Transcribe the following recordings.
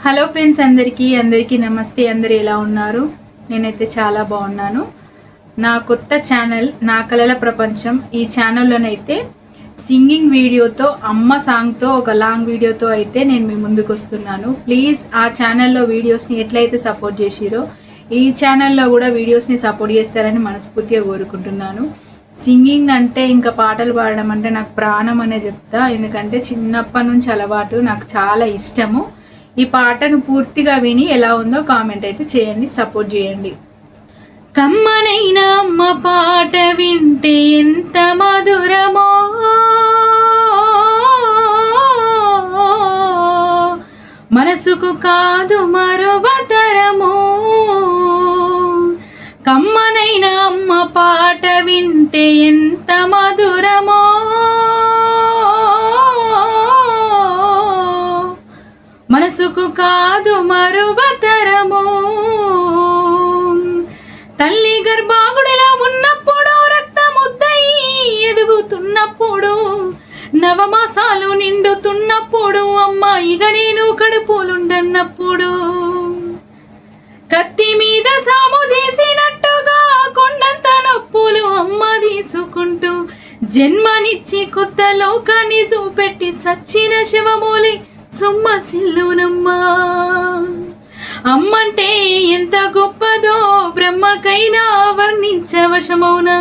Hello friends, అందరికీ నమస్తే. అందరూ ఎలా ఉన్నారు? నేనైతే చాలా బాగున్నాను. నా కొత్త ఛానల్ నా కలల ప్రపంచం. ఈ ఛానల్లోనైతే సింగింగ్ వీడియోతో, అమ్మ సాంగ్తో, ఒక లాంగ్ వీడియోతో అయితే నేను మీ ముందుకు వస్తున్నాను. ప్లీజ్ ఆ ఛానల్లో వీడియోస్ని ఎట్లయితే సపోర్ట్ చేసిరో ఈ ఛానల్లో కూడా వీడియోస్ని సపోర్ట్ చేస్తారని మనస్ఫూర్తిగా కోరుకుంటున్నాను. సింగింగ్ అంటే, ఇంకా పాటలు పాడడం అంటే నాకు ప్రాణం అనే చెప్తా. ఎందుకంటే చిన్నప్పటి నుంచి అలవాటు, నాకు చాలా ఇష్టము. ఈ పాటను పూర్తిగా విని ఎలా ఉందో కామెంట్ అయితే చేయండి, సపోర్ట్ చేయండి. కమ్మనైన అమ్మ పాట వింటే ఎంత మధురమో, మనసుకు కాదు మరువతరమో. కమ్మనైన అమ్మ పాట వింటే ఎంత మధురమో, మనసుకు కాదు మరువతరము. తల్లి గర్భాగుడిలో ఉన్నప్పుడు, రక్తముద్దయి ఎదుగుతున్నప్పుడు, నవమాసాలు నిండుతున్నప్పుడు, అమ్మ ఇక నేను కడుపులుండన్నప్పుడు, కత్తి మీద సాము చేసినట్టుగా కొండంత నొప్పులు అమ్మ తీసుకుంటూ, జన్మనిచ్చి కొత్త లోకాన్ని చూపెట్టి సచ్చిన శవమూలి సొమ్మసిల్లునమ్మా. అమ్మంటే ఎంత గొప్పదో బ్రహ్మకైనా వర్ణించవశమౌనా.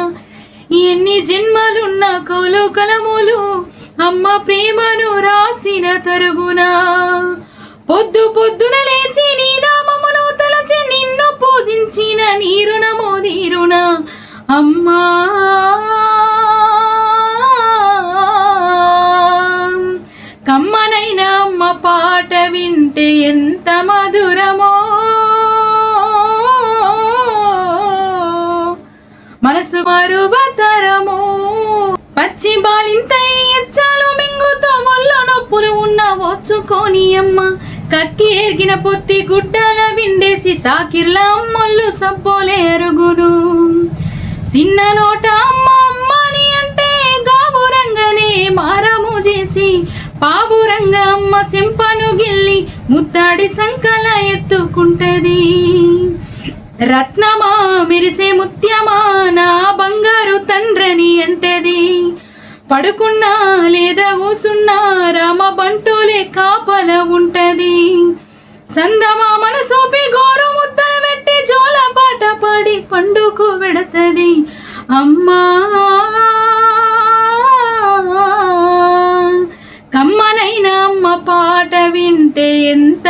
ఎన్ని జన్మలున్న కౌలు కలములు అమ్మ ప్రేమను రాసిన తరుగునా. పొద్దు పొద్దున లేచి నీ నామమును తలచి నిన్ను పూజించిన నీరుణమో నీరుణ అమ్మా. కమ్మనైన అమ్మ పాట వింటే ఎంత మధురమో, మనసు మరువతరము. పచ్చి బాలింతై ఎచ్చాలు మింగుతో ఒళ్ళు నొప్పులు ఉన్న వచ్చుకోని అమ్మ, కక్కి ఎరిగిన పొత్తి గుడ్డల విండేసి సాకిర్ల అమ్మొల్లు సబ్బోలే అరుగును. చిన్న నోట అమ్మ అమ్మని అంటే గాబురంగనే మారము చేసి, పావురంగ అమ్మ సింపను గిల్లి ముత్తాడి సంకల ఎత్తుకుంటది. రత్నమా మెరిసే ముత్యమా నా బంగారు తండ్రని అంటది. పడుకున్నా లేదా కూసున్నా రామ బంటూలే కాపల ఉంటది. సందమా మనసూపి గోరు ముద్దలు పెట్టి జోల పాట పాడి పండుకు వెడతది అమ్మా. కమ్మనైన అమ్మ పాట వింటే ఎంత